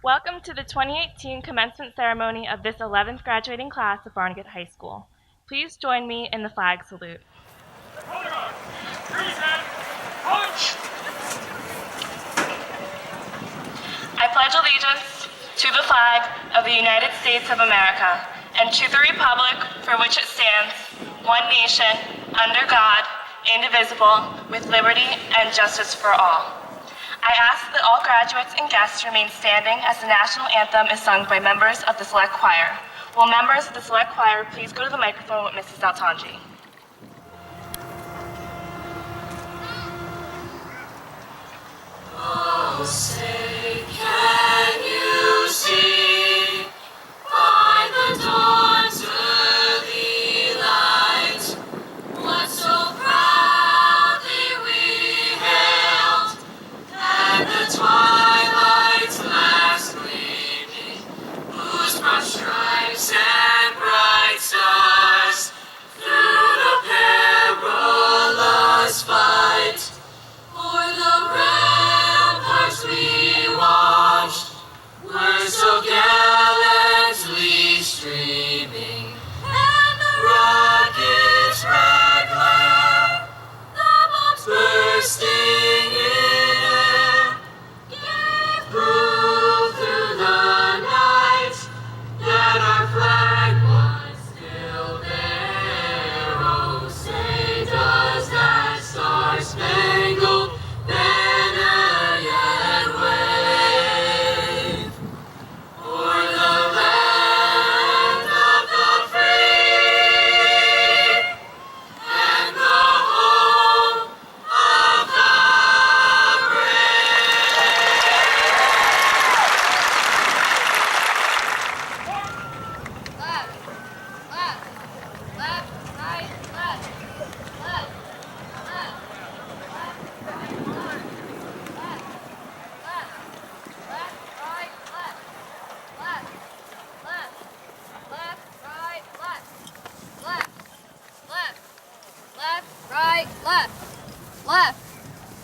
Welcome to the 2018 commencement ceremony of this 11th graduating class of Barnegat High School. Please join me in the flag salute. I pledge allegiance to the flag of the United States of America and to the republic for which it stands, one nation, under God, indivisible, with liberty and justice for all. I ask that all graduates and guests remain standing as the national anthem is sung by members of the select choir. Will members of the select choir please go to the microphone with Mrs. Daltonji. Oh, say, can you see by the dawn's early light what so proudly we hailed at the twilight's last gleaming, whose broad stripes and bright stars through the perilous fight o'er the ramparts we watched were so gallantly streaming, and the rocket's red glare, the bombs bursting in air, gave proof through the night that our flag was still there. Oh, say, does that star-spangled banner yet wave o'er the land of the free and the home of the brave? Left, left, left, right, left, left, left, left, right, left, left, left, right, left, left, left, left, right, left, left, right,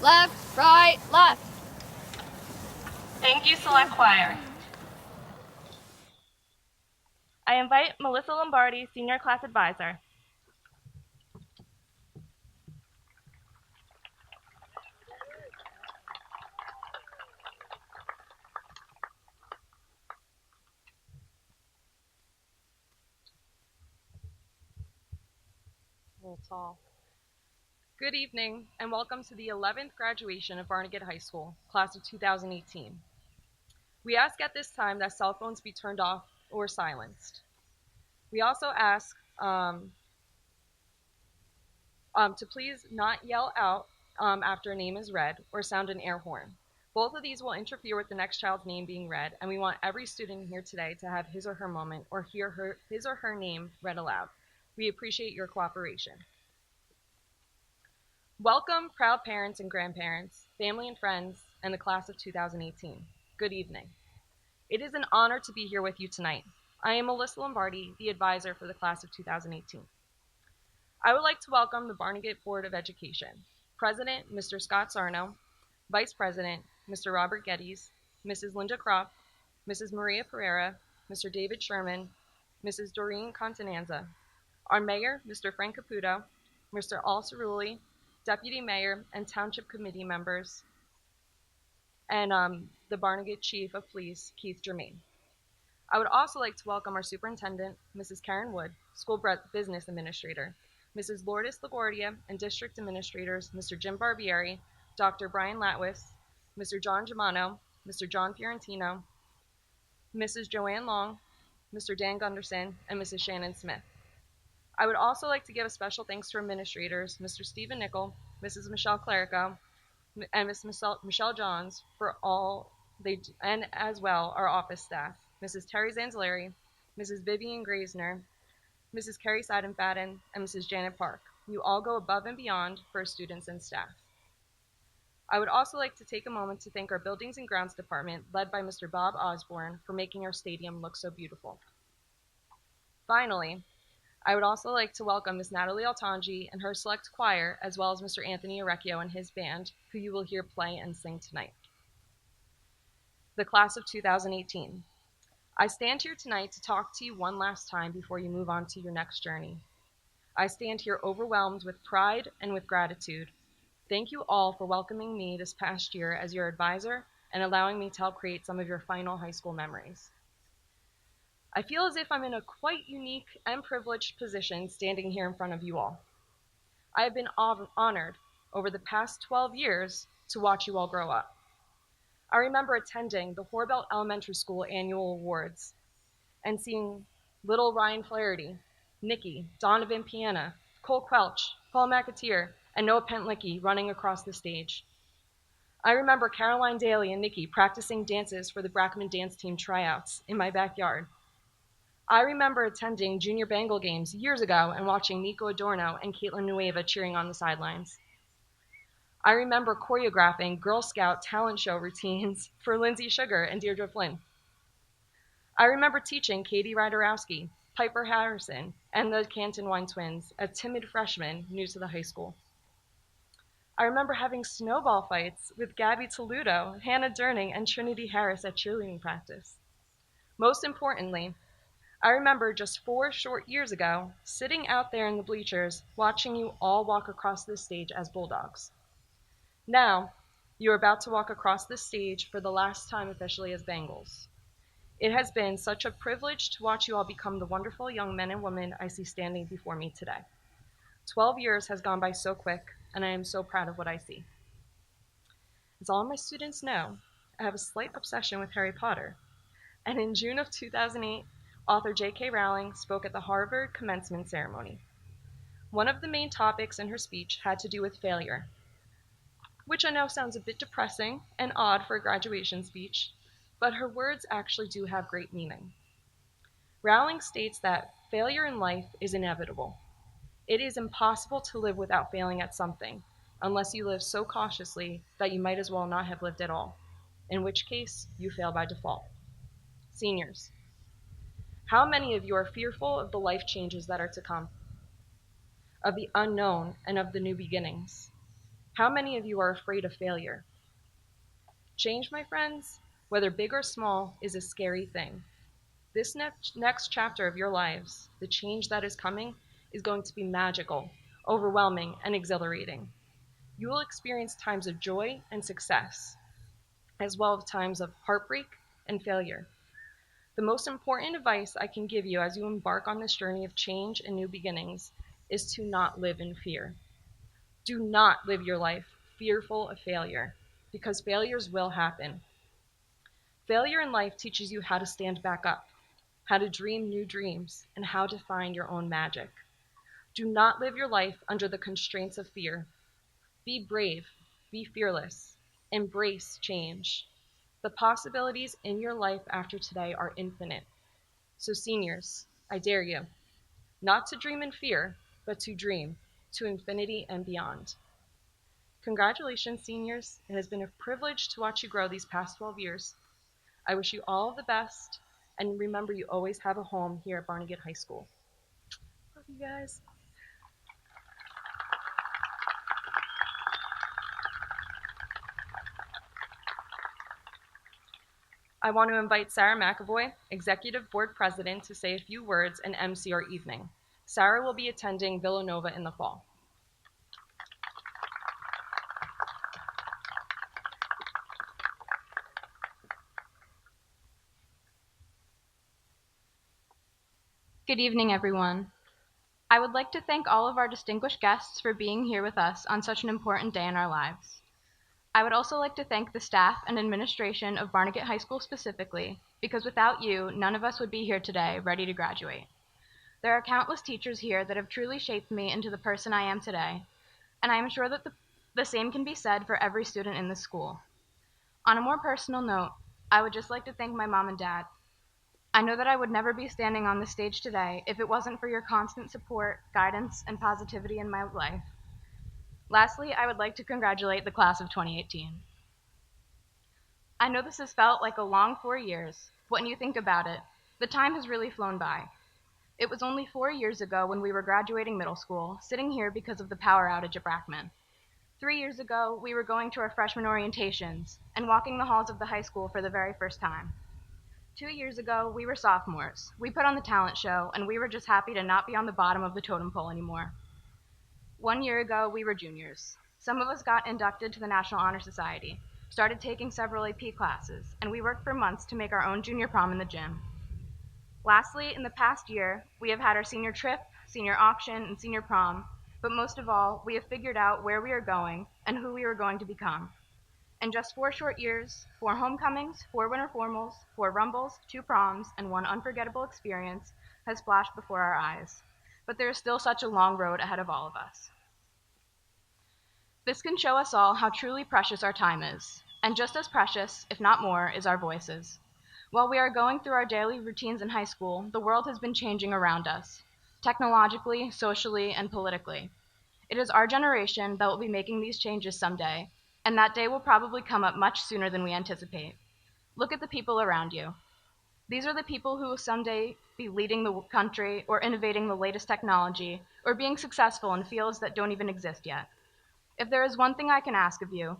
left, right, left. Thank you, select choir. I invite Melissa Lombardi, senior class advisor. Good evening and welcome to the 11th graduation of Barnegat High School, class of 2018. We ask at this time that cell phones be turned off or silenced. We also ask to please not yell out after a name is read or sound an air horn. Both of these will interfere with the next child's name being read, and we want every student here today to have his or her moment or hear his or her name read aloud. We appreciate your cooperation. Welcome, proud parents and grandparents, family and friends, and the class of 2018. Good evening. It is an honor to be here with you tonight. I am Melissa Lombardi, the advisor for the class of 2018. I would like to welcome the Barnegat Board of Education, President, Mr. Scott Sarno, Vice President, Mr. Robert Geddes, Mrs. Linda Kropp, Mrs. Maria Pereira, Mr. David Sherman, Mrs. Doreen Contananza, our Mayor, Mr. Frank Caputo, Mr. Al Cerulli, Deputy Mayor and Township Committee members, and the Barnegat Chief of Police, Keith Germain. I would also like to welcome our Superintendent, Mrs. Karen Wood, School Business Administrator, Mrs. Lourdes LaGuardia, and District Administrators, Mr. Jim Barbieri, Dr. Brian Latwis, Mr. John Germano, Mr. John Fiorentino, Mrs. Joanne Long, Mr. Dan Gunderson, and Mrs. Shannon Smith. I would also like to give a special thanks to our administrators, Mr. Stephen Nickel, Mrs. Michelle Clerico, and Ms. Michelle Johns for all they do, and as well our office staff, Mrs. Terry Zanzalari, Mrs. Vivian Graisner, Mrs. Carrie Seidenfaden, and Mrs. Janet Park. You all go above and beyond for students and staff. I would also like to take a moment to thank our Buildings and Grounds Department, led by Mr. Bob Osborne, for making our stadium look so beautiful. Finally, I would also like to welcome Ms. Natalie Altanji and her select choir, as well as Mr. Anthony Orecchio and his band, who you will hear play and sing tonight. the class of 2018. I stand here tonight to talk to you one last time before you move on to your next journey. I stand here overwhelmed with pride and with gratitude. Thank you all for welcoming me this past year as your advisor and allowing me to help create some of your final high school memories. I feel as if I'm in a quite unique and privileged position standing here in front of you all. I have been honored over the past 12 years to watch you all grow up. I remember attending the Horbelt Elementary School annual awards and seeing little Ryan Flaherty, Nikki, Donovan Piana, Cole Quelch, Paul McAteer, and Noah Pentlicki running across the stage. I remember Caroline Daly and Nikki practicing dances for the Brackman dance team tryouts in my backyard. I remember attending Junior Bengal games years ago and watching Nico Adorno and Caitlin Nueva cheering on the sidelines. I remember choreographing Girl Scout talent show routines for Lindsay Sugar and Deirdre Flynn. I remember teaching Katie Ryderowski, Piper Harrison, and the Canton Wine twins, a timid freshman new to the high school. I remember having snowball fights with Gabby Toludo, Hannah Durning, and Trinity Harris at cheerleading practice. Most importantly, I remember just 4 short years ago, sitting out there in the bleachers, watching you all walk across this stage as Bulldogs. Now, you are about to walk across this stage for the last time officially as Bengals. It has been such a privilege to watch you all become the wonderful young men and women I see standing before me today. 12 years has gone by so quick, and I am so proud of what I see. As all my students know, I have a slight obsession with Harry Potter, and in June of 2008, author J.K. Rowling spoke at the Harvard commencement ceremony. One of the main topics in her speech had to do with failure, which I know sounds a bit depressing and odd for a graduation speech, but her words actually do have great meaning. Rowling states that failure in life is inevitable. It is impossible to live without failing at something, unless you live so cautiously that you might as well not have lived at all, in which case you fail by default. Seniors, how many of you are fearful of the life changes that are to come, of the unknown and of the new beginnings? How many of you are afraid of failure? Change, my friends, whether big or small, is a scary thing. This next chapter of your lives, the change that is coming, is going to be magical, overwhelming, and exhilarating. You will experience times of joy and success, as well as times of heartbreak and failure. The most important advice I can give you as you embark on this journey of change and new beginnings is to not live in fear. Do not live your life fearful of failure, because failures will happen. Failure in life teaches you how to stand back up, how to dream new dreams, and how to find your own magic. Do not live your life under the constraints of fear. Be brave, be fearless, embrace change. The possibilities in your life after today are infinite. So seniors, I dare you, not to dream in fear, but to dream to infinity and beyond. Congratulations, seniors. It has been a privilege to watch you grow these past 12 years. I wish you all the best, and remember you always have a home here at Barnegat High School. Love you guys. I want to invite Sarah McAvoy, Executive Board President, to say a few words and MC our evening. Sarah will be attending Villanova in the fall. Good evening, everyone. I would like to thank all of our distinguished guests for being here with us on such an important day in our lives. I would also like to thank the staff and administration of Barnegat High School specifically, because without you, none of us would be here today ready to graduate. There are countless teachers here that have truly shaped me into the person I am today, and I am sure that the same can be said for every student in this school. On a more personal note, I would just like to thank my mom and dad. I know that I would never be standing on this stage today if it wasn't for your constant support, guidance, and positivity in my life. Lastly, I would like to congratulate the class of 2018. I know this has felt like a long 4 years, but when you think about it, the time has really flown by. It was only 4 years ago when we were graduating middle school, sitting here because of the power outage at Brackman. 3 years ago, we were going to our freshman orientations and walking the halls of the high school for the very first time. 2 years ago, we were sophomores. We put on the talent show, and we were just happy to not be on the bottom of the totem pole anymore. 1 year ago, we were juniors. Some of us got inducted to the National Honor Society, started taking several AP classes, and we worked for months to make our own junior prom in the gym. Lastly, in the past year, we have had our senior trip, senior auction, and senior prom, but most of all, we have figured out where we are going and who we are going to become. In just 4 short years, 4 homecomings, 4 winter formals, 4 rumbles, 2 proms, and 1 unforgettable experience has flashed before our eyes. But there is still such a long road ahead of all of us. This can show us all how truly precious our time is, and just as precious, if not more, is our voices. While we are going through our daily routines in high school, the world has been changing around us, technologically, socially, and politically. It is our generation that will be making these changes someday, and that day will probably come up much sooner than we anticipate. Look at the people around you. These are the people who will someday be leading the country or innovating the latest technology or being successful in fields that don't even exist yet. If there is one thing I can ask of you,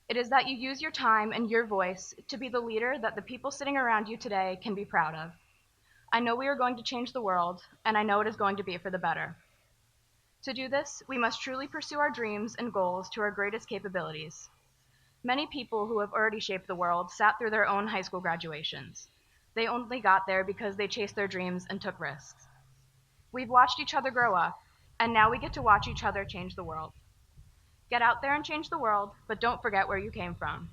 it is that you use your time and your voice to be the leader that the people sitting around you today can be proud of. I know we are going to change the world, and I know it is going to be for the better. To do this, we must truly pursue our dreams and goals to our greatest capabilities. Many people who have already shaped the world sat through their own high school graduations. They only got there because they chased their dreams and took risks. We've watched each other grow up, and now we get to watch each other change the world. Get out there and change the world, but don't forget where you came from.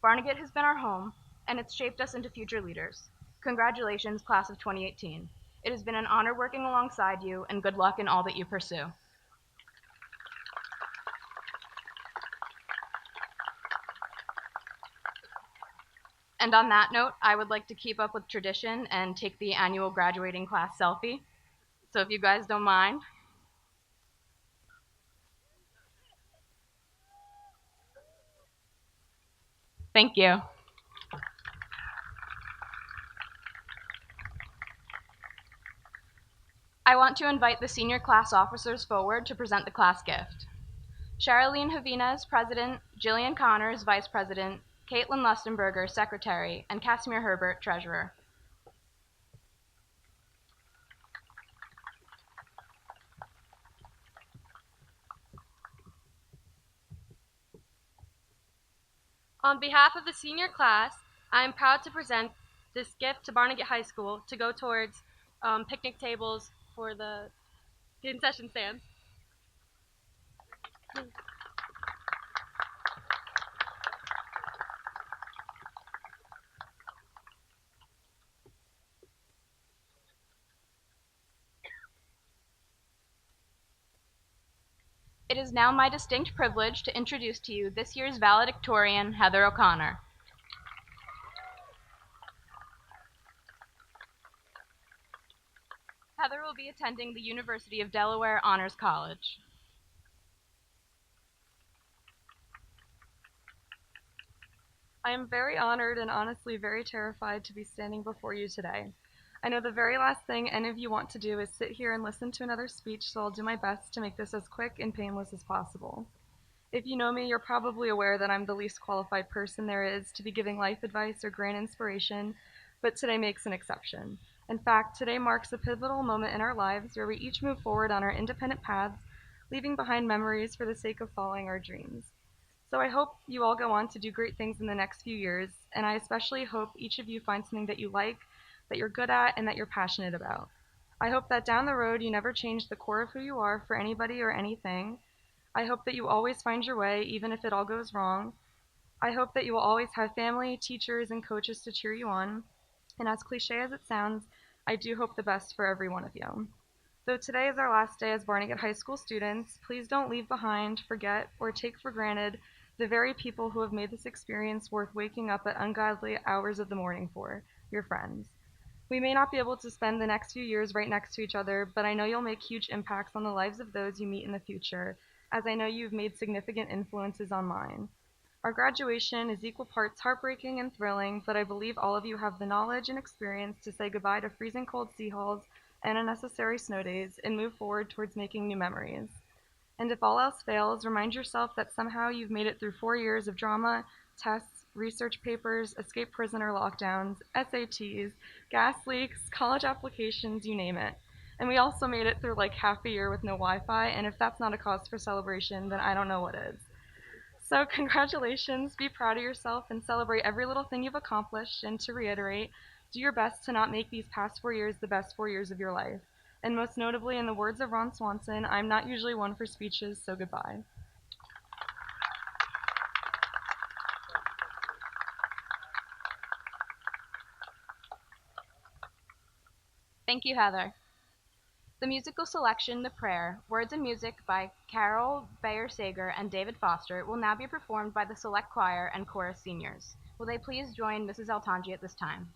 Barnegat has been our home, and it's shaped us into future leaders. Congratulations, class of 2018. It has been an honor working alongside you, and good luck in all that you pursue. And on that note, I would like to keep up with tradition and take the annual graduating class selfie. So if you guys don't mind. Thank you. I want to invite the senior class officers forward to present the class gift. Sherilyn Javines, President, Jillian Connors, Vice President, Caitlin Lustenberger, Secretary, and Casimir Herbert, Treasurer. On behalf of the senior class, I am proud to present this gift to Barnegat High School to go towards picnic tables for the concession stands. It is now my distinct privilege to introduce to you this year's valedictorian, Heather O'Connor. Heather will be attending the University of Delaware Honors College. I am very honored and honestly very terrified to be standing before you today. I know the very last thing any of you want to do is sit here and listen to another speech, so I'll do my best to make this as quick and painless as possible. If you know me, you're probably aware that I'm the least qualified person there is to be giving life advice or grand inspiration, but today makes an exception. In fact, today marks a pivotal moment in our lives where we each move forward on our independent paths, leaving behind memories for the sake of following our dreams. So I hope you all go on to do great things in the next few years, and I especially hope each of you find something that you like, that you're good at, and that you're passionate about. I hope that down the road you never change the core of who you are for anybody or anything. I hope that you always find your way, even if it all goes wrong. I hope that you will always have family, teachers, and coaches to cheer you on. And as cliche as it sounds, I do hope the best for every one of you. Though today is our last day as Barnegat High School students, please don't leave behind, forget, or take for granted the very people who have made this experience worth waking up at ungodly hours of the morning for, your friends. We may not be able to spend the next few years right next to each other, but I know you'll make huge impacts on the lives of those you meet in the future, as I know you've made significant influences on mine. Our graduation is equal parts heartbreaking and thrilling, but I believe all of you have the knowledge and experience to say goodbye to freezing cold sea halls and unnecessary snow days and move forward towards making new memories. And if all else fails, remind yourself that somehow you've made it through 4 years of drama, tests, research papers, escape prisoner lockdowns, SATs, gas leaks, college applications, you name it. And we also made it through like half a year with no Wi-Fi, and if that's not a cause for celebration, then I don't know what is. So congratulations, be proud of yourself and celebrate every little thing you've accomplished, and to reiterate, do your best to not make these past 4 years the best 4 years of your life. And most notably, in the words of Ron Swanson, I'm not usually one for speeches, so goodbye. Thank you, Heather. The musical selection, The Prayer, words and music by Carol Bayer-Sager and David Foster, will now be performed by the Select Choir and Chorus Seniors. Will they please join Mrs. Altanji at this time?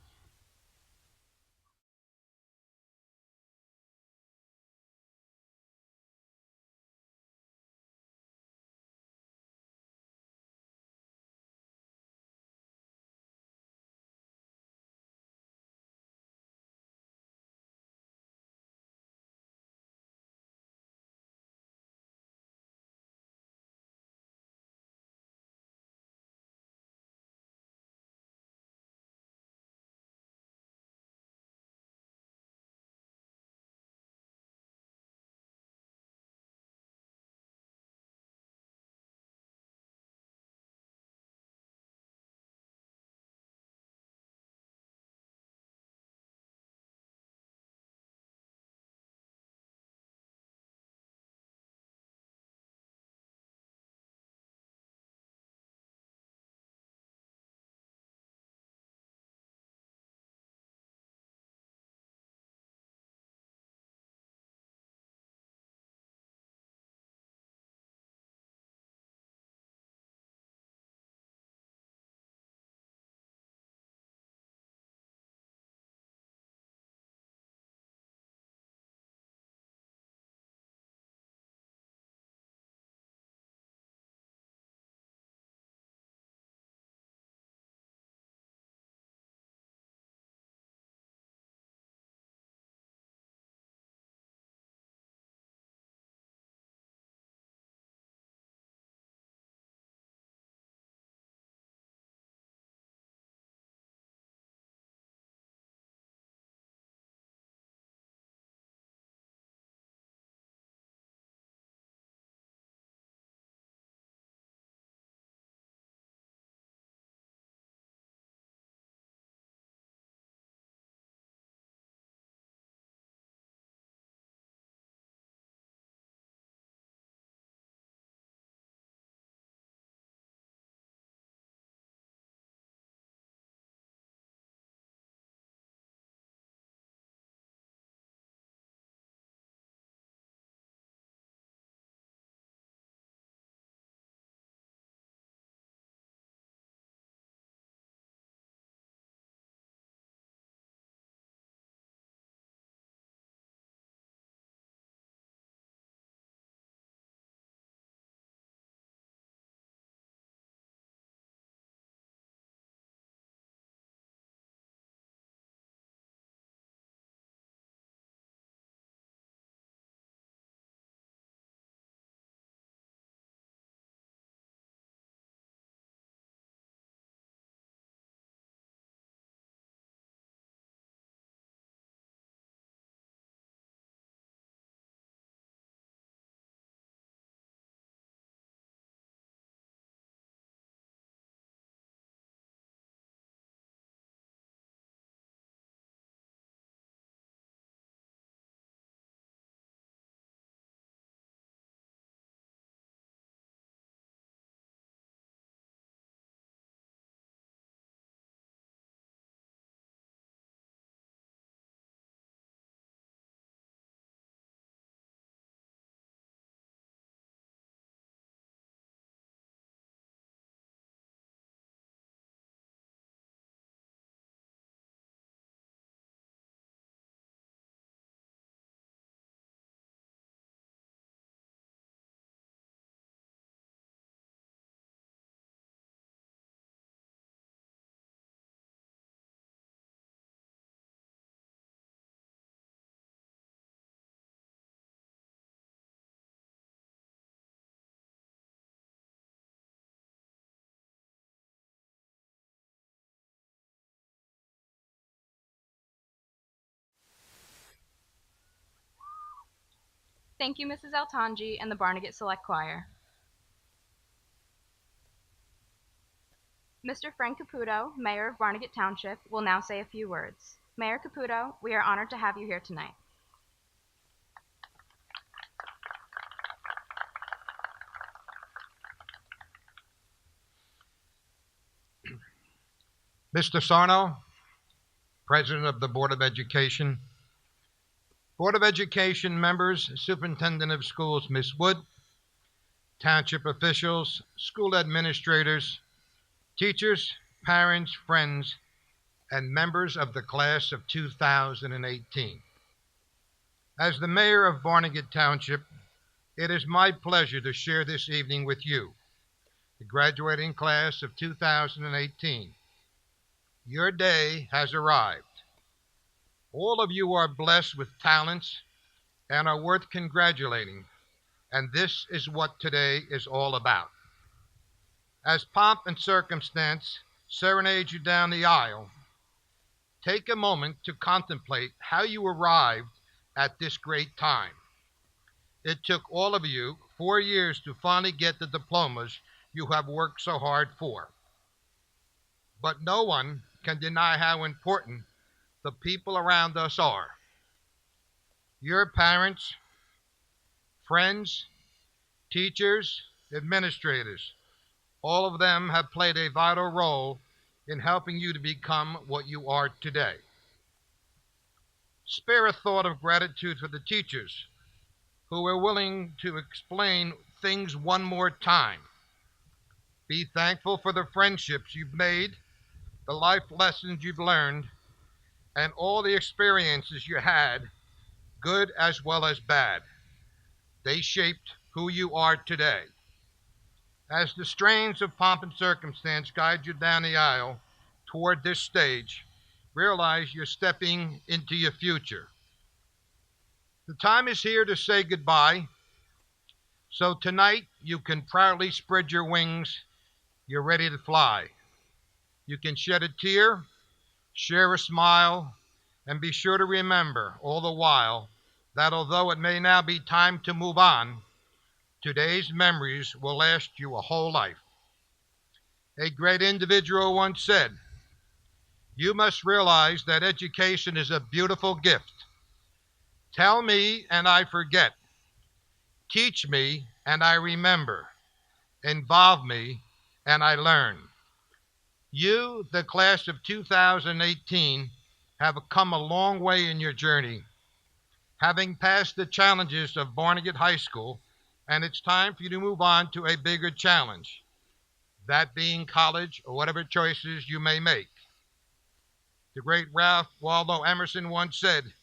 Thank you, Mrs. Altanji and the Barnegat Select Choir. Mr. Frank Caputo, Mayor of Barnegat Township, will now say a few words. Mayor Caputo, we are honored to have you here tonight. Mr. Sarno, President of the Board of Education, Board of Education members, Superintendent of Schools, Ms. Wood, township officials, school administrators, teachers, parents, friends, and members of the class of 2018. As the mayor of Barnegat Township, it is my pleasure to share this evening with you, the graduating class of 2018. Your day has arrived. All of you are blessed with talents and are worth congratulating, and this is what today is all about. As pomp and circumstance serenade you down the aisle, take a moment to contemplate how you arrived at this great time. It took all of you 4 years to finally get the diplomas you have worked so hard for. But no one can deny how important the people around us are. Your parents, friends, teachers, administrators, all of them have played a vital role in helping you to become what you are today. Spare a thought of gratitude for the teachers who are willing to explain things one more time. Be thankful for the friendships you've made, the life lessons you've learned, and all the experiences you had, good as well as bad. They shaped who you are today. As the strains of pomp and circumstance guide you down the aisle toward this stage, realize you're stepping into your future. The time is here to say goodbye, so tonight you can proudly spread your wings. You're ready to fly. You can shed a tear, share a smile, and be sure to remember all the while that although it may now be time to move on, today's memories will last you a whole life. A great individual once said, "You must realize that education is a beautiful gift. Tell me and I forget. Teach me and I remember. Involve me and I learn." You, the class of 2018, have come a long way in your journey, having passed the challenges of Barnegat High School, and it's time for you to move on to a bigger challenge, that being college or whatever choices you may make. The great Ralph Waldo Emerson once said,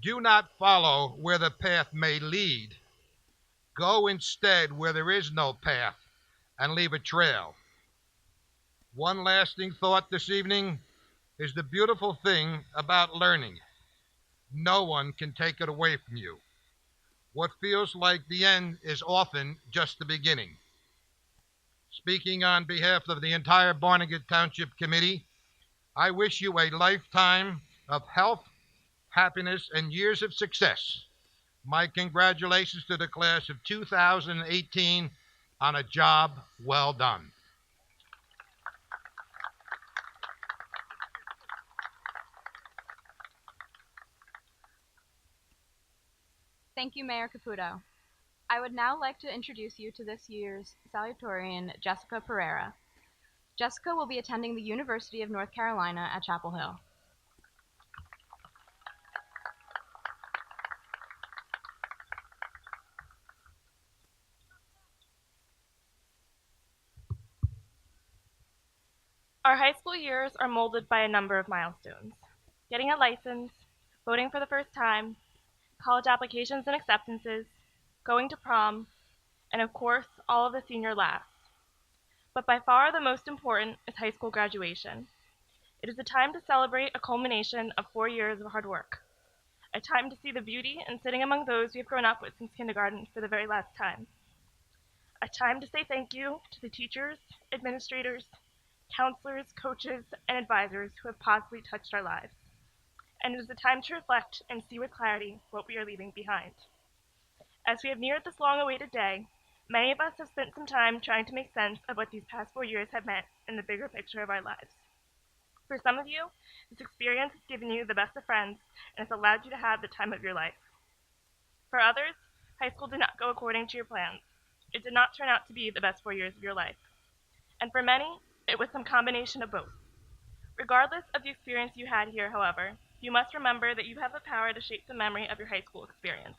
"Do not follow where the path may lead. Go instead where there is no path and leave a trail." One lasting thought this evening is the beautiful thing about learning. No one can take it away from you. What feels like the end is often just the beginning. Speaking on behalf of the entire Barnegat Township Committee, I wish you a lifetime of health, happiness, and years of success. My congratulations to the class of 2018 on a job well done. Thank you, Mayor Caputo. I would now like to introduce you to this year's salutatorian, Jessica Pereira. Jessica will be attending the University of North Carolina at Chapel Hill. Our high school years are molded by a number of milestones. Getting a license, voting for the first time, college applications and acceptances, going to prom, and of course, all of the senior laughs. But by far the most important is high school graduation. It is a time to celebrate a culmination of 4 years of hard work. A time to see the beauty in sitting among those we have grown up with since kindergarten for the very last time. A time to say thank you to the teachers, administrators, counselors, coaches, and advisors who have positively touched our lives. And it is a time to reflect and see with clarity what we are leaving behind. As we have neared this long-awaited day, many of us have spent some time trying to make sense of what these past 4 years have meant in the bigger picture of our lives. For some of you, this experience has given you the best of friends and has allowed you to have the time of your life. For others, high school did not go according to your plans. It did not turn out to be the best 4 years of your life. And for many, it was some combination of both. Regardless of the experience you had here, however, you must remember that you have the power to shape the memory of your high school experience.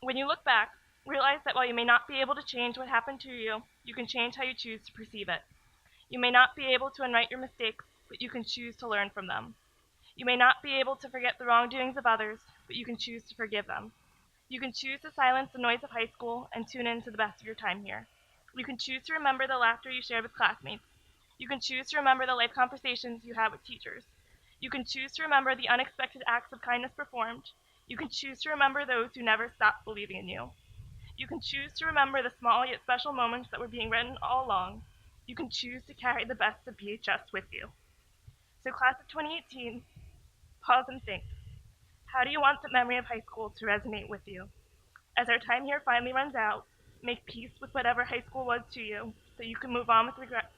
When you look back, realize that while you may not be able to change what happened to you, you can change how you choose to perceive it. You may not be able to unwrite your mistakes, but you can choose to learn from them. You may not be able to forget the wrongdoings of others, but you can choose to forgive them. You can choose to silence the noise of high school and tune in to the best of your time here. You can choose to remember the laughter you shared with classmates. You can choose to remember the life conversations you had with teachers. You can choose to remember the unexpected acts of kindness performed. You can choose to remember those who never stopped believing in you. You can choose to remember the small yet special moments that were being written all along. You can choose to carry the best of BHS with you. So class of 2018, pause and think. How do you want the memory of high school to resonate with you? As our time here finally runs out, make peace with whatever high school was to you, so you can move on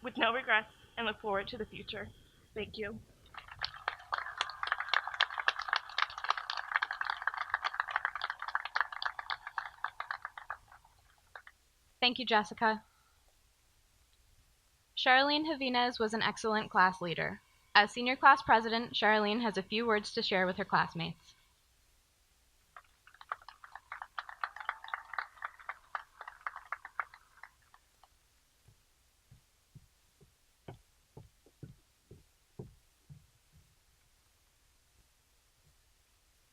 with no regrets and look forward to the future. Thank you. Thank you, Jessica. Charlene Javinez was an excellent class leader. As senior class president, Charlene has a few words to share with her classmates.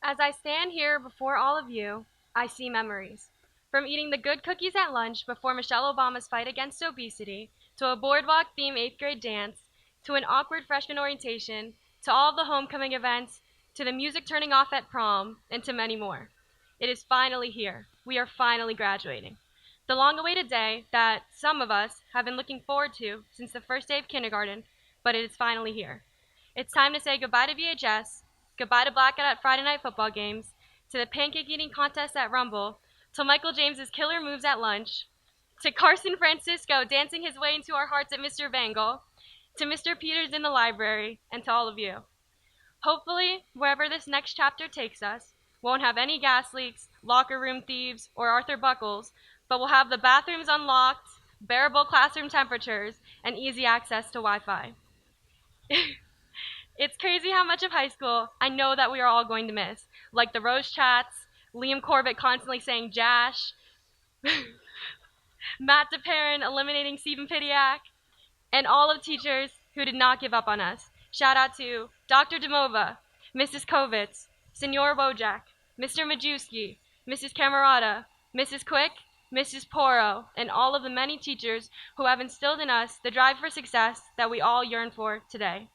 As I stand here before all of you, I see memories. From eating the good cookies at lunch before Michelle Obama's fight against obesity, to a boardwalk-themed 8th grade dance, to an awkward freshman orientation, to all of the homecoming events, to the music turning off at prom, and to many more. It is finally here. We are finally graduating. The long-awaited day that some of us have been looking forward to since the first day of kindergarten, but it is finally here. It's time to say goodbye to VHS, goodbye to blackout at Friday night football games, to the pancake eating contest at Rumble, to Michael James's killer moves at lunch, to Carson Francisco dancing his way into our hearts at Mr. Bangle, to Mr. Peters in the library, and to all of you. Hopefully, wherever this next chapter takes us, won't have any gas leaks, locker room thieves, or Arthur Buckles, but we'll have the bathrooms unlocked, bearable classroom temperatures, and easy access to Wi-Fi. It's crazy how much of high school I know that we are all going to miss, like the Rose chats, Liam Corbett constantly saying Jash, Matt DeParent eliminating Stephen Pidiak, and all of teachers who did not give up on us. Shout out to Dr. Demova, Mrs. Kovitz, Senor Wojak, Mr. Majewski, Mrs. Camerata, Mrs. Quick, Mrs. Poro, and all of the many teachers who have instilled in us the drive for success that we all yearn for today.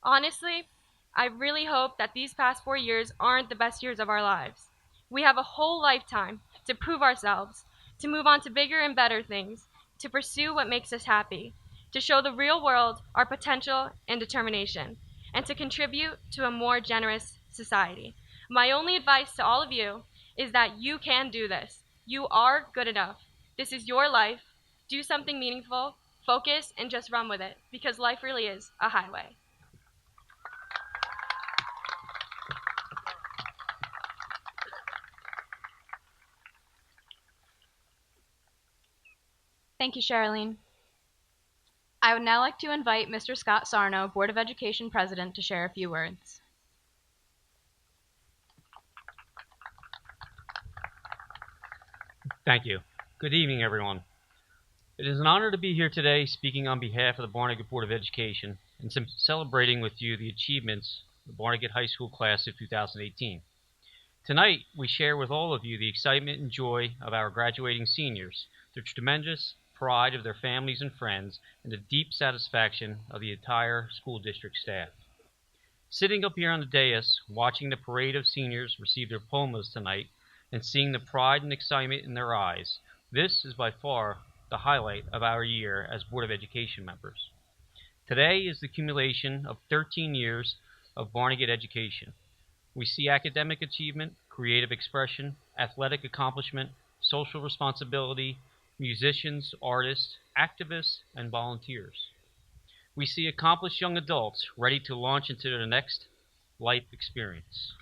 Honestly, I really hope that these past 4 years aren't the best years of our lives. We have a whole lifetime to prove ourselves, to move on to bigger and better things, to pursue what makes us happy, to show the real world our potential and determination, and to contribute to a more generous society. My only advice to all of you is that you can do this. You are good enough. This is your life. Do something meaningful, focus, and just run with it, because life really is a highway. Thank you, Charlene. I would now like to invite Mr. Scott Sarno, Board of Education President, to share a few words. Thank you. Good evening, everyone. It is an honor to be here today speaking on behalf of the Barnegat Board of Education and celebrating with you the achievements of the Barnegat High School class of 2018. Tonight, we share with all of you the excitement and joy of our graduating seniors, the tremendous pride of their families and friends, and the deep satisfaction of the entire school district staff. Sitting up here on the dais, watching the parade of seniors receive their diplomas tonight, and seeing the pride and excitement in their eyes, this is by far the highlight of our year as Board of Education members. Today is the accumulation of 13 years of Barnegat education. We see academic achievement, creative expression, athletic accomplishment, social responsibility, musicians, artists, activists, and volunteers. We see accomplished young adults ready to launch into their next life experience.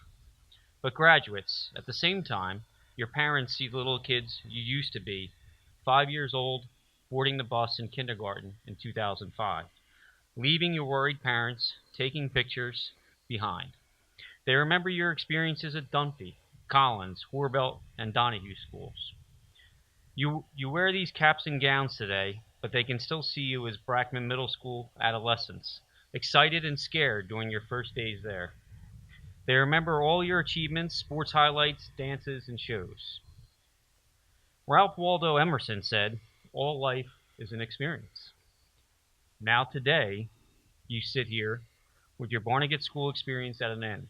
But graduates, at the same time, your parents see the little kids you used to be, 5 years old, boarding the bus in kindergarten in 2005, leaving your worried parents, taking pictures behind. They remember your experiences at Dunphy, Collins, Horbelt, and Donahue schools. You wear these caps and gowns today, but they can still see you as Brackman Middle School adolescents, excited and scared during your first days there. They remember all your achievements, sports highlights, dances, and shows. Ralph Waldo Emerson said, "All life is an experience." Now today, you sit here with your Barnegat School experience at an end.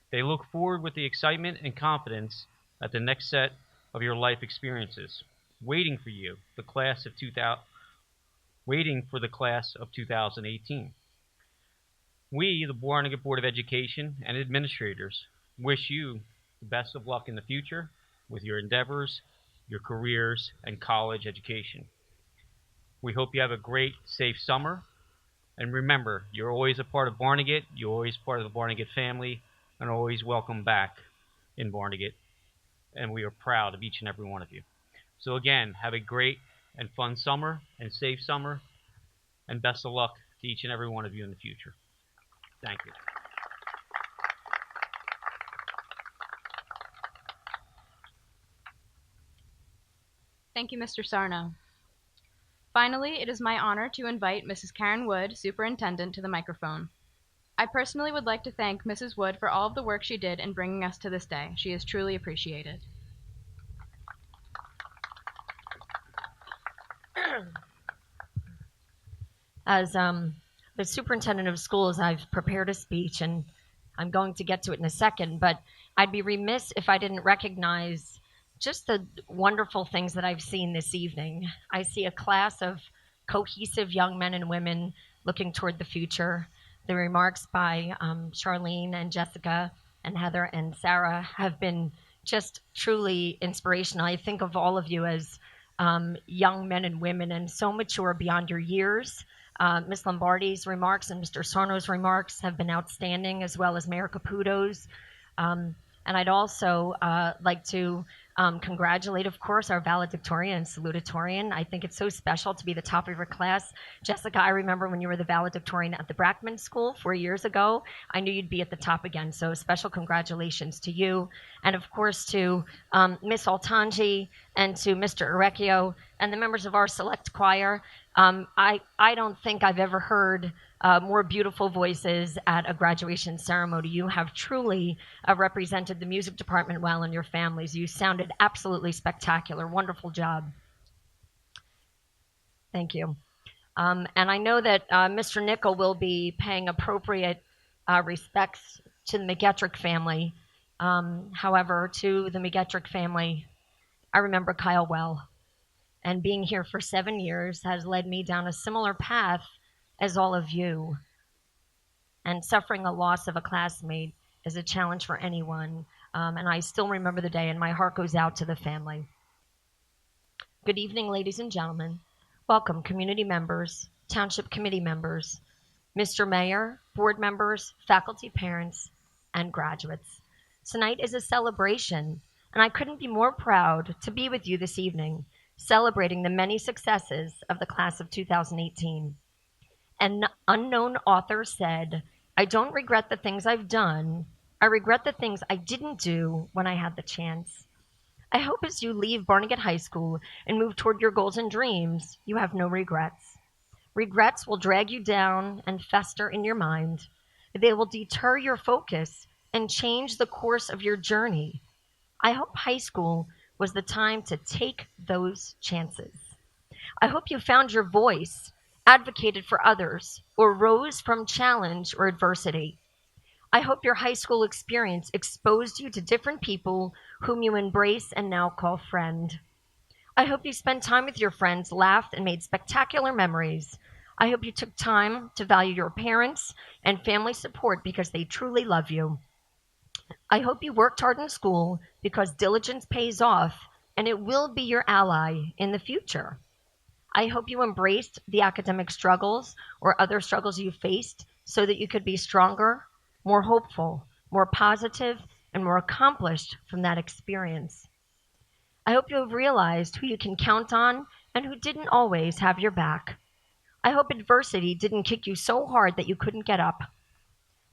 They look forward with the excitement and confidence at the next set of your life experiences, waiting for you, waiting for the class of 2018. We, the Barnegat Board of Education and administrators, wish you the best of luck in the future with your endeavors, your careers, and college education. We hope you have a great, safe summer. And remember, you're always a part of Barnegat, you're always part of the Barnegat family, and always welcome back in Barnegat. And we are proud of each and every one of you. So again, have a great and fun summer and safe summer, and best of luck to each and every one of you in the future. Thank you. Thank you, Mr. Sarno. Finally, it is my honor to invite Mrs. Karen Wood, Superintendent, to the microphone. I personally would like to thank Mrs. Wood for all of the work she did in bringing us to this day. She is truly appreciated. As the superintendent of schools, I've prepared a speech, and I'm going to get to it in a second, but I'd be remiss if I didn't recognize just the wonderful things that I've seen this evening. I see a class of cohesive young men and women looking toward the future. The remarks by Charlene and Jessica and Heather and Sarah have been just truly inspirational. I think of all of you as young men and women and so mature beyond your years. Ms. Lombardi's remarks and Mr. Sarno's remarks have been outstanding, as well as Mayor Caputo's. And I'd also like to congratulate, of course, our valedictorian and salutatorian. I think it's so special to be the top of your class. Jessica, I remember when you were the valedictorian at the Brackman School 4 years ago. I knew you'd be at the top again, so special congratulations to you. And, of course, to Miss Altanji and to Mr. Orecchio and the members of our select choir. I don't think I've ever heard more beautiful voices at a graduation ceremony. You have truly represented the music department well and your families. You sounded absolutely spectacular. Wonderful job. Thank you. And I know that Mr. Nickel will be paying appropriate respects to the McGettrick family. However, to the McGettrick family, I remember Kyle well. And being here for 7 years has led me down a similar path as all of you. And suffering a loss of a classmate is a challenge for anyone. And I still remember the day, and my heart goes out to the family. Good evening, ladies and gentlemen. Welcome, community members, township committee members, Mr. Mayor, board members, faculty, parents, and graduates. Tonight is a celebration, and I couldn't be more proud to be with you this evening, celebrating the many successes of the class of 2018. An unknown author said, "I don't regret the things I've done. I regret the things I didn't do when I had the chance." I hope as you leave Barnegat High School and move toward your goals and dreams, you have no regrets. Regrets will drag you down and fester in your mind. They will deter your focus and change the course of your journey. I hope high school was the time to take those chances. I hope you found your voice, advocated for others, or rose from challenge or adversity. I hope your high school experience exposed you to different people whom you embrace and now call friend. I hope you spent time with your friends, laughed, and made spectacular memories. I hope you took time to value your parents and family support because they truly love you. I hope you worked hard in school because diligence pays off and it will be your ally in the future. I hope you embraced the academic struggles or other struggles you faced so that you could be stronger, more hopeful, more positive, and more accomplished from that experience. I hope you have realized who you can count on and who didn't always have your back. I hope adversity didn't kick you so hard that you couldn't get up.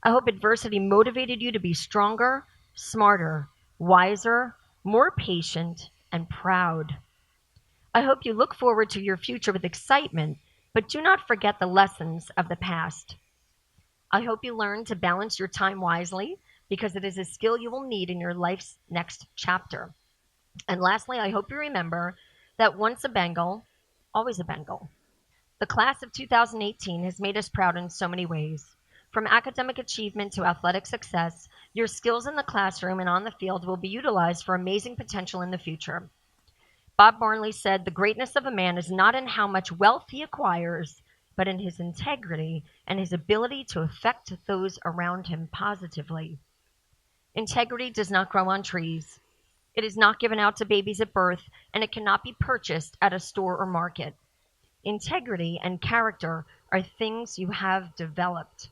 I hope adversity motivated you to be stronger, smarter, wiser, more patient, and proud. I hope you look forward to your future with excitement, but do not forget the lessons of the past. I hope you learn to balance your time wisely because it is a skill you will need in your life's next chapter. And lastly, I hope you remember that once a Bengal, always a Bengal. The class of 2018 has made us proud in so many ways. From academic achievement to athletic success, your skills in the classroom and on the field will be utilized for amazing potential in the future. Bob Marley said, "The greatness of a man is not in how much wealth he acquires, but in his integrity and his ability to affect those around him positively." Integrity does not grow on trees. It is not given out to babies at birth, and it cannot be purchased at a store or market. Integrity and character are things you have developed.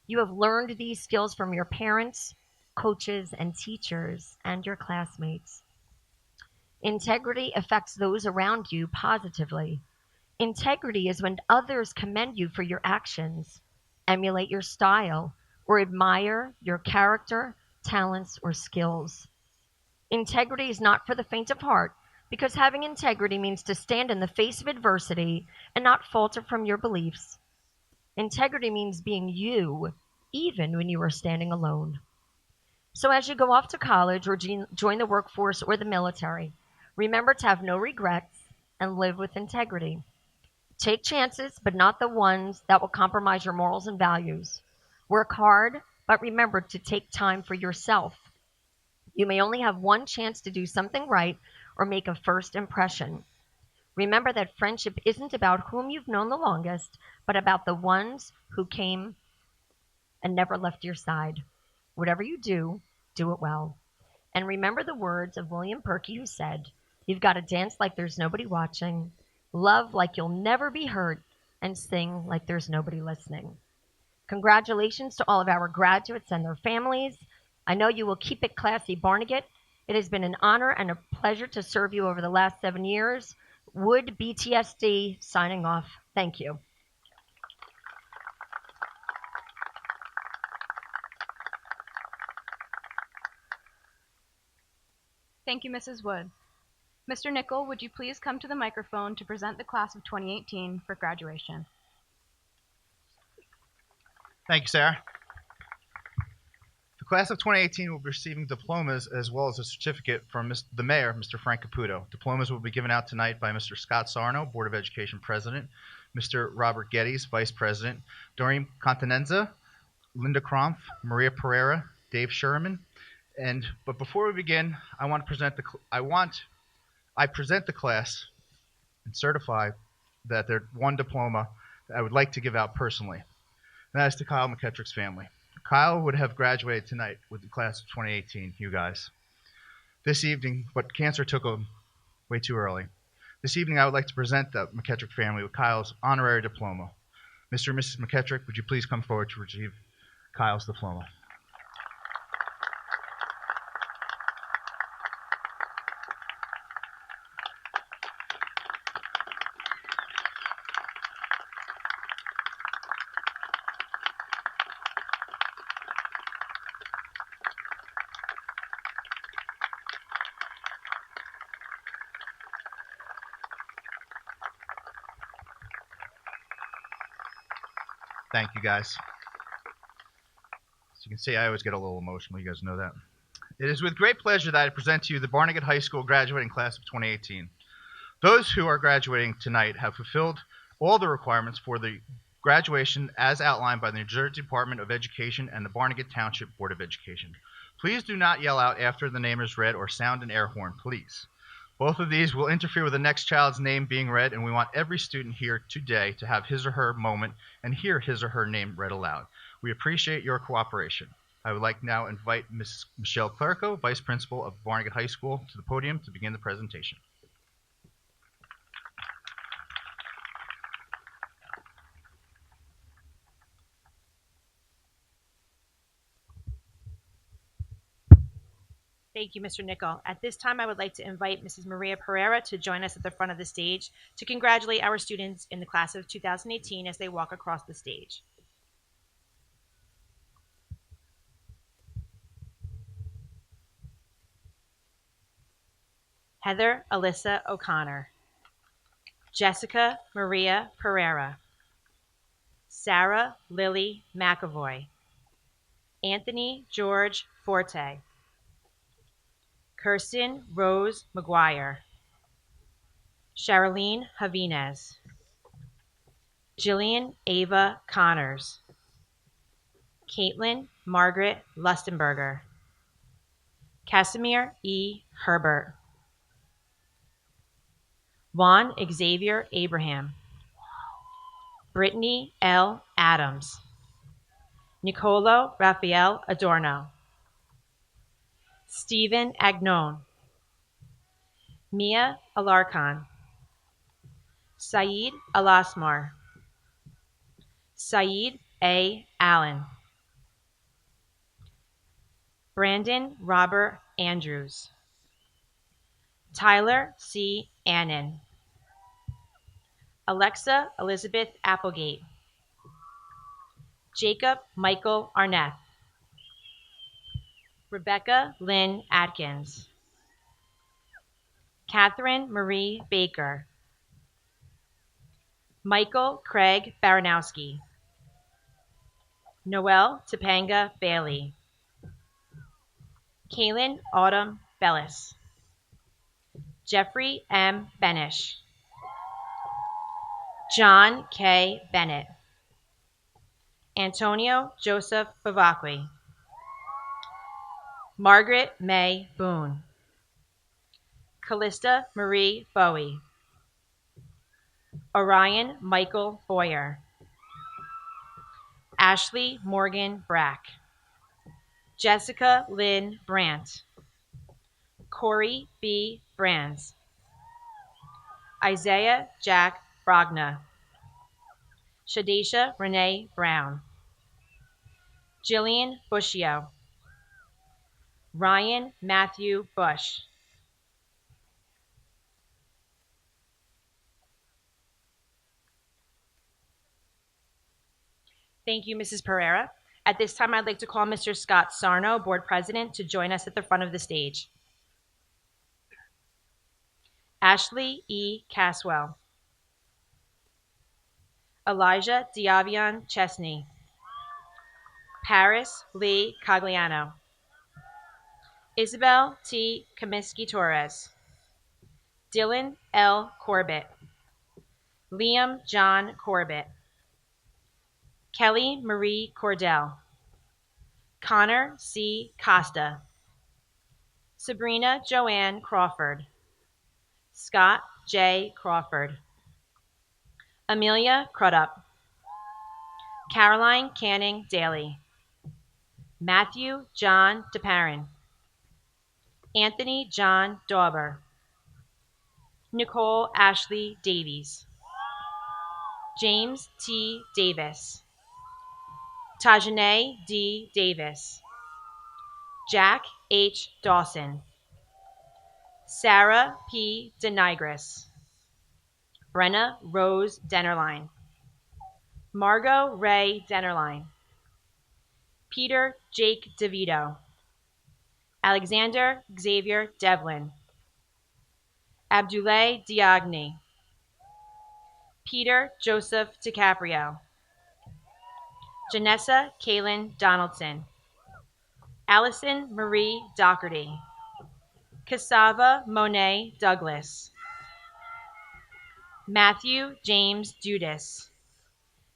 You have learned these skills from your parents, coaches, and teachers, and your classmates. Integrity affects those around you positively. Integrity is when others commend you for your actions, emulate your style, or admire your character, talents, or skills. Integrity is not for the faint of heart, because having integrity means to stand in the face of adversity and not falter from your beliefs. Integrity means being you, even when you are standing alone. So as you go off to college or join the workforce or the military, remember to have no regrets and live with integrity. Take chances, but not the ones that will compromise your morals and values. Work hard, but remember to take time for yourself. You may only have one chance to do something right or make a first impression. Remember that friendship isn't about whom you've known the longest, but about the ones who came and never left your side. Whatever you do, do it well. And remember the words of William Perky, who said, "You've got to dance like there's nobody watching, love like you'll never be hurt, and sing like there's nobody listening." Congratulations to all of our graduates and their families. I know you will keep it classy, Barnegat. It has been an honor and a pleasure to serve you over the last 7 years. Wood BTSD signing off. Thank you. Thank you, Mrs. Wood. Mr. Nickel, would you please come to the microphone to present the class of 2018 for graduation? Thank you, Sarah. The class of 2018 will be receiving diplomas as well as a certificate from the mayor, Mr. Frank Caputo. Diplomas will be given out tonight by Mr. Scott Sarno, Board of Education President, Mr. Robert Geddes, Vice President, Doreen Continenza, Linda Kronf, Maria Pereira, Dave Sherman. But before we begin, I present the class and certify that there's one diploma that I would like to give out personally. And that is to Kyle McKettrick's family. Kyle would have graduated tonight with the class of 2018, you guys. This evening, but cancer took him way too early. This evening, I would like to present the McKettrick family with Kyle's honorary diploma. Mr. and Mrs. McKettrick, would you please come forward to receive Kyle's diploma? Thank you, guys. As you can see, I always get a little emotional. You guys know that. It is with great pleasure that I present to you the Barnegat High School graduating class of 2018. Those who are graduating tonight have fulfilled all the requirements for the graduation as outlined by the New Jersey Department of Education and the Barnegat Township Board of Education. Please do not yell out after the name is read or sound an air horn, please. Both of these will interfere with the next child's name being read, and we want every student here today to have his or her moment and hear his or her name read aloud. We appreciate your cooperation. I would like now invite Ms. Michelle Clerico, Vice Principal of Barnegat High School, to the podium to begin the presentation. Thank you, Mr. Nickel. At this time, I would like to invite Mrs. Maria Pereira to join us at the front of the stage to congratulate our students in the class of 2018 as they walk across the stage. Heather Alyssa O'Connor, Jessica Maria Pereira, Sarah Lily McAvoy, Anthony George Forte, Kirsten Rose McGuire, Charlene Javines, Jillian Ava Connors, Caitlin Margaret Lustenberger, Casimir E. Herbert, Juan Xavier Abraham, Brittany L. Adams, Nicolo Rafael Adorno, Stephen Agnon, Mia Alarcon, Saeed Alasmar, Saeed A. Allen, Brandon Robert Andrews, Tyler C. Annan, Alexa Elizabeth Applegate, Jacob Michael Arnett, Rebecca Lynn Atkins, Catherine Marie Baker, Michael Craig Baranowski, Noel Topanga Bailey, Kaylin Autumn Bellis, Jeffrey M. Benish, John K. Bennett, Antonio Joseph Bavacqui, Margaret May Boone, Callista Marie Bowie, Orion Michael Boyer, Ashley Morgan Brack, Jessica Lynn Brandt, Corey B. Brands, Isaiah Jack Brogna, Shadesha Renee Brown, Jillian Bushio, Ryan Matthew Bush, Thank you, Mrs. Pereira. At this time, I'd like to call Mr. Scott Sarno, Board President, to join us at the front of the stage. Ashley E. Caswell, Elijah Diavion Chesney, Paris Lee Cagliano, Isabel T. Comiskey-Torres, Dylan L. Corbett, Liam John Corbett, Kelly Marie Cordell, Connor C. Costa, Sabrina Joanne Crawford, Scott J. Crawford, Amelia Crudup, Caroline Canning Daly, Matthew John DeParin, Anthony John Dauber, Nicole Ashley Davies, James T. Davis, Tajane D. Davis, Jack H. Dawson, Sarah P. Denigris, Brenna Rose Dennerline, Margot Ray Dennerline, Peter Jake DeVito, Alexander Xavier Devlin, Abdoulaye Diagni, Peter Joseph DiCaprio, Janessa Kaylin Donaldson, Allison Marie Doherty, Cassava Monet Douglas, Matthew James Dudas,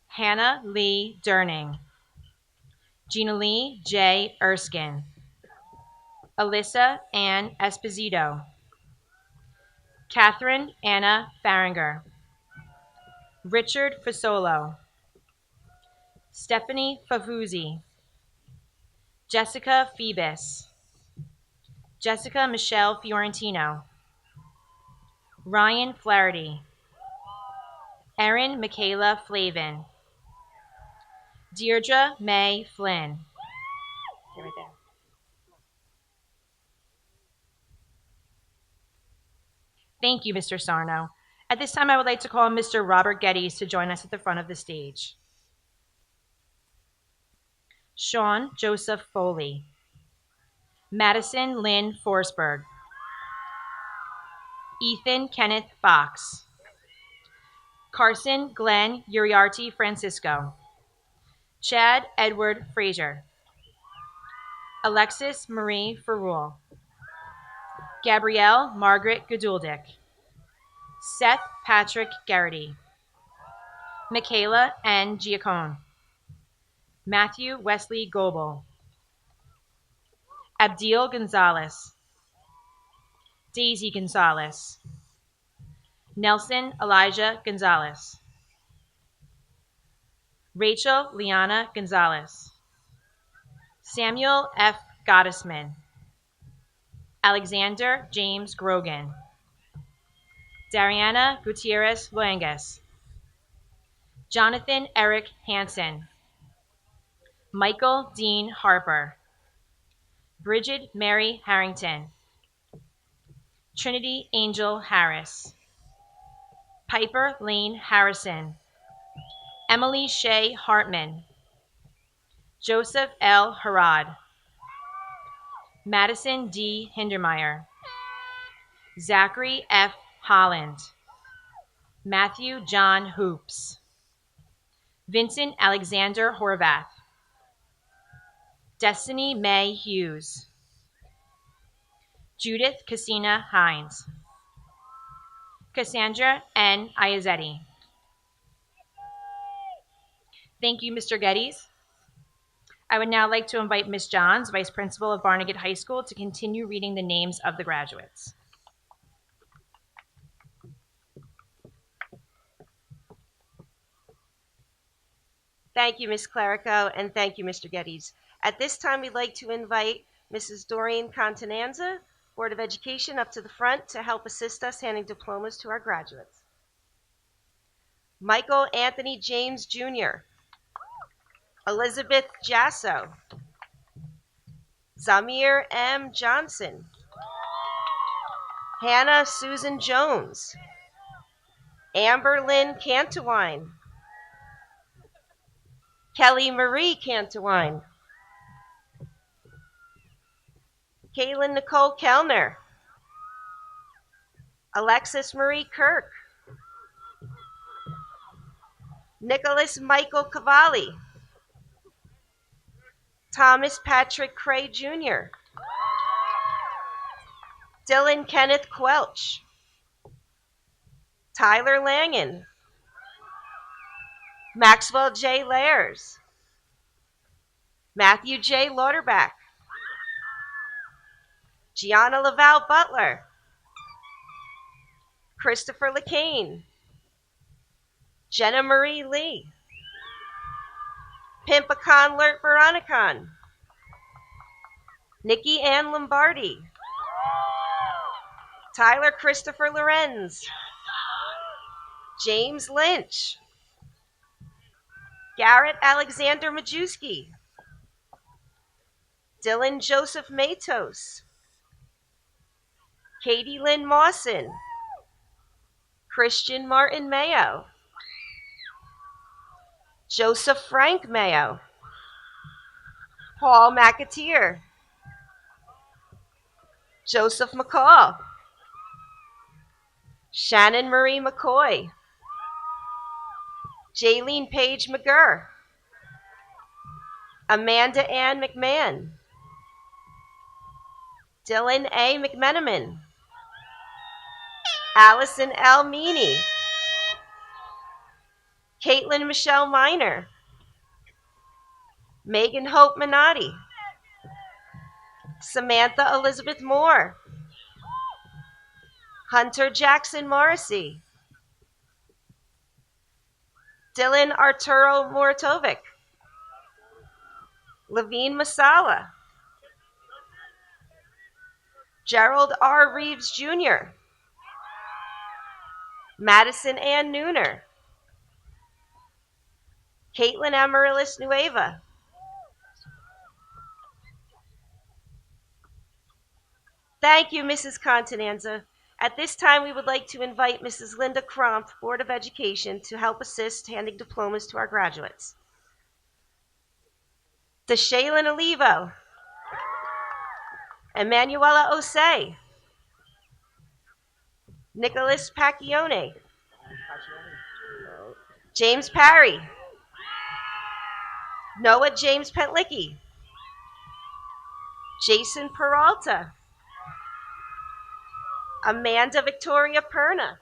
Hannah Lee Durning, Gina Lee J. Erskine, Alyssa Ann Esposito, Catherine Anna Farringer, Richard Fasolo, Stephanie Favuzzi, Jessica Phoebus, Jessica Michelle Fiorentino, Ryan Flaherty, Erin Michaela Flavin, Deirdre May Flynn. Stay right there. Thank you, Mr. Sarno. At this time, I would like to call Mr. Robert Geddes to join us at the front of the stage. Sean Joseph Foley, Madison Lynn Forsberg, Ethan Kenneth Box, Carson Glenn Uriarte Francisco, Chad Edward Frazier, Alexis Marie Ferrule, Gabrielle Margaret Gaduldik, Seth Patrick Garrity, Michaela N. Giacone, Matthew Wesley Goebel, Abdil Gonzalez, Daisy Gonzalez, Nelson Elijah Gonzalez, Rachel Liana Gonzalez, Samuel F. Gottesman, Alexander James Grogan, Dariana Gutierrez Luengas, Jonathan Eric Hansen, Michael Dean Harper, Bridget Mary Harrington, Trinity Angel Harris, Piper Lane Harrison, Emily Shea Hartman, Joseph L. Harad, Madison D. Hindermeyer, Zachary F. Holland, Matthew John Hoops, Vincent Alexander Horvath, Destiny May Hughes, Judith Cassina Hines, Cassandra N. Iazetti. Thank you, Mr. Geddes. I would now like to invite Ms. Johns, Vice Principal of Barnegat High School, to continue reading the names of the graduates. Thank you, Ms. Clerico, and thank you, Mr. Geddes. At this time, we'd like to invite Mrs. Doreen Contananza, Board of Education, up to the front to help assist us handing diplomas to our graduates. Michael Anthony James Jr., Elizabeth Jasso, Zamir M. Johnson, Hannah Susan Jones, Amber Lynn Cantawine, Kelly Marie Cantawine, Caitlin Nicole Kellner, Alexis Marie Kirk, Nicholas Michael Cavalli, Thomas Patrick Cray Jr., Dylan Kenneth Quelch, Tyler Langen, Maxwell J. Lairs, Matthew J. Lauterbach, Gianna Laval Butler, Christopher LeCain, Jenna Marie Lee, Pimpakan Lert Veronicon, Nikki Ann Lombardi, Tyler Christopher Lorenz, James Lynch, Garrett Alexander Majewski, Dylan Joseph Matos, Katie Lynn Mawson, Christian Martin Mayo, Joseph Frank Mayo, Paul McAteer, Joseph McCall, Shannon Marie McCoy, Jaylene Page McGurr, Amanda Ann McMahon, Dylan A. McMenamin, Allison L. Meany, Caitlin Michelle Miner, Megan Hope Minotti, Samantha Elizabeth Moore, Hunter Jackson Morrissey, Dylan Arturo Moratovic, Levine Masala, Gerald R. Reeves Jr., Madison Ann Nooner, Caitlin Amaryllis Nueva, Thank you, Mrs. Contenanza. At this time, we would like to invite Mrs. Linda Cromp, Board of Education, to help assist handing diplomas to our graduates. DeShaylin Olivo, Emanuela Osei, Nicholas Pacchione, James Parry, Noah James Pentlicki, Jason Peralta, Amanda Victoria Perna,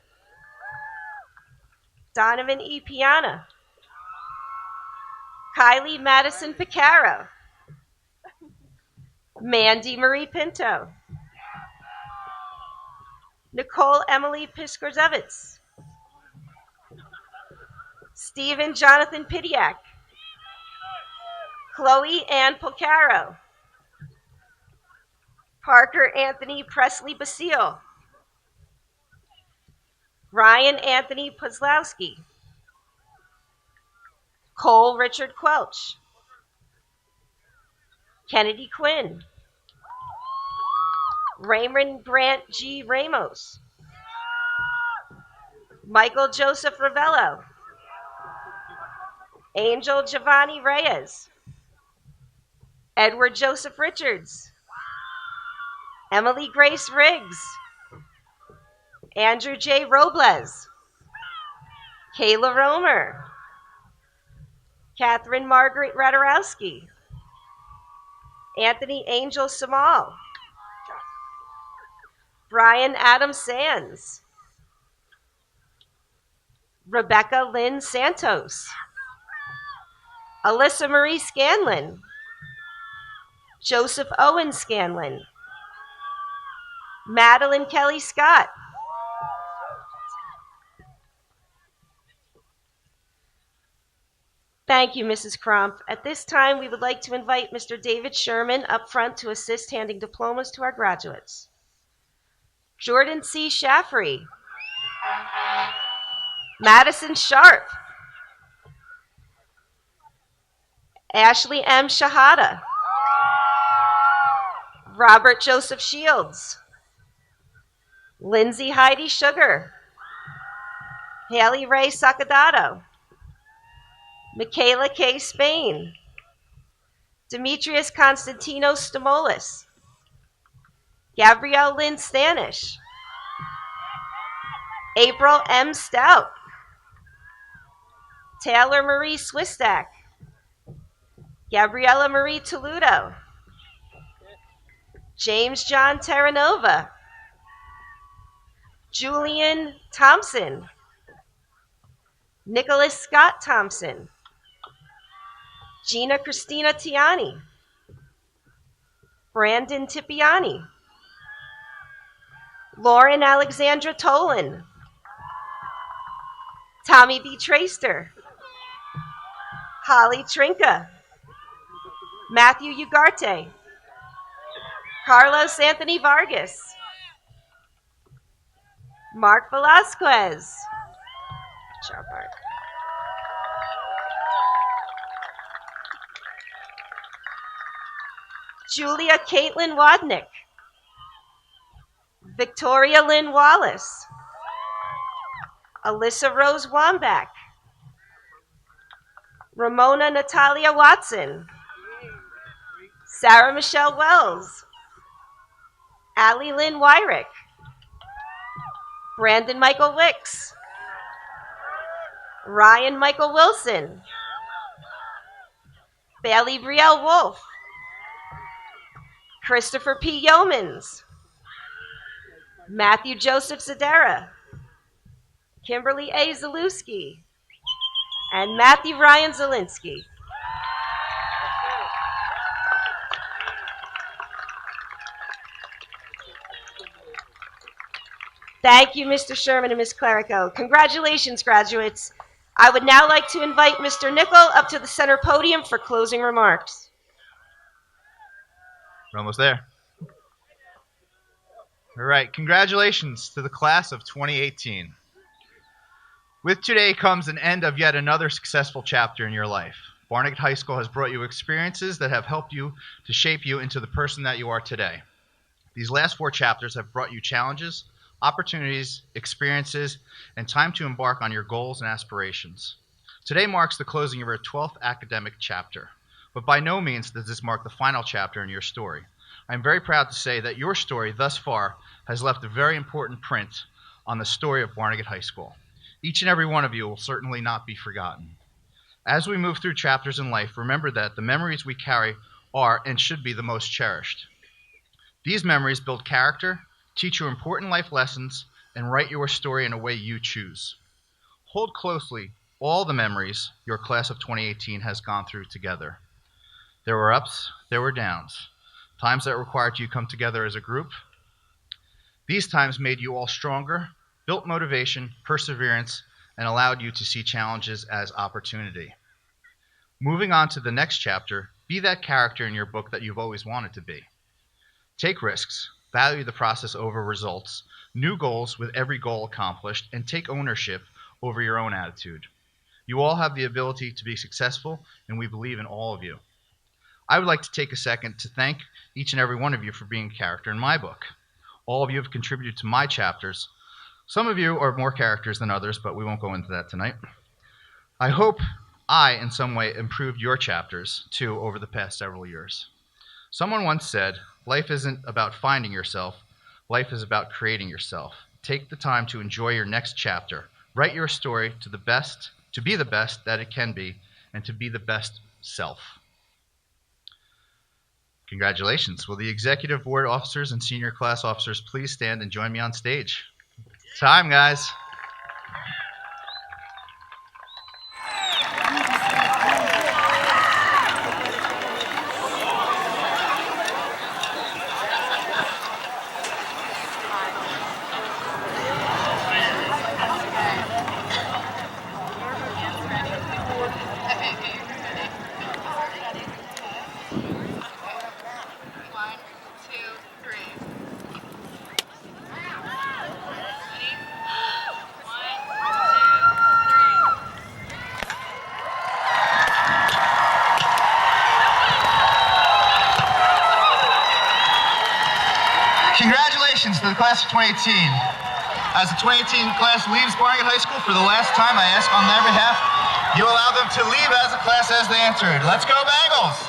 Donovan E. Piana, Kylie Madison Picaro, Mandy Marie Pinto, Nicole Emily Piskorzevitz, Stephen Jonathan Pidiak, Chloe Ann Pocaro, Parker Anthony Presley Basile, Ryan Anthony Pozlowski, Cole Richard Quelch, Kennedy Quinn, Raymond Grant G. Ramos, Michael Joseph Ravello, Angel Giovanni Reyes, Edward Joseph Richards, Emily Grace Riggs, Andrew J. Robles, Kayla Romer, Catherine Margaret Radarowski, Anthony Angel Samal, Brian Adam Sands, Rebecca Lynn Santos, Alyssa Marie Scanlon, Joseph Owen Scanlon, Madeline Kelly Scott, Thank you, Mrs. Cromp. At this time, we would like to invite Mr. David Sherman up front to assist handing diplomas to our graduates. Jordan C. Shaffrey, Madison Sharp, Ashley M. Shahada, Robert Joseph Shields, Lindsay Heidi Sugar, Haley Ray Sacadato, Michaela K. Spain, Demetrius Konstantinos Stamolis, Gabrielle Lynn Stanish, April M. Stout, Taylor Marie Swistak, Gabriella Marie Toludo, James John Terranova, Julian Thompson, Nicholas Scott Thompson, Gina Christina Tiani, Brandon Tipiani, Lauren Alexandra Tolan, Tommy B. Traster, Holly Trinka, Matthew Ugarte, Carlos Anthony Vargas, Mark Velasquez, good job, Mark. Julia Caitlin Wadnick, Victoria Lynn Wallace, Alyssa Rose Wambach, Ramona Natalia Watson, Sarah Michelle Wells, Allie Lynn Wyrick, Brandon Michael Wicks, Ryan Michael Wilson, Bailey Brielle Wolf, Christopher P. Yeomans, Matthew Joseph Zadera, Kimberly A. Zalewski, and Matthew Ryan Zielinski. Thank you, Mr. Sherman and Ms. Clerico. Congratulations, graduates. I would now like to invite Mr. Nickel up to the center podium for closing remarks. We're almost there. All right, congratulations to the class of 2018. With today comes an end of yet another successful chapter in your life. Barnegat High School has brought you experiences that have helped you to shape you into the person that you are today. These last 4 chapters have brought you challenges, opportunities, experiences, and time to embark on your goals and aspirations. Today marks the closing of your 12th academic chapter, but by no means does this mark the final chapter in your story. I'm very proud to say that your story thus far has left a very important print on the story of Barnegat High School. Each and every one of you will certainly not be forgotten. As we move through chapters in life, remember that the memories we carry are and should be the most cherished. These memories build character, teach you important life lessons, and write your story in a way you choose. Hold closely all the memories your class of 2018 has gone through together. There were ups, there were downs, times that required you to come together as a group. These times made you all stronger, built motivation, perseverance, and allowed you to see challenges as opportunity. Moving on to the next chapter, be that character in your book that you've always wanted to be. Take risks, value the process over results, new goals with every goal accomplished, and take ownership over your own attitude. You all have the ability to be successful, and we believe in all of you. I would like to take a second to thank each and every one of you for being a character in my book. All of you have contributed to my chapters. Some of you are more characters than others, but we won't go into that tonight. I hope I, in some way, improved your chapters, too, over the past several years. Someone once said, life isn't about finding yourself, life is about creating yourself. Take the time to enjoy your next chapter. Write your story to be the best that it can be, and to be the best self. Congratulations. Will the executive board officers and senior class officers please stand and join me on stage? Time, guys. Congratulations to the class of 2018. As the 2018 class leaves Barnegat High School for the last time, I ask on their behalf, you allow them to leave as a class as they entered. Let's go Bengals!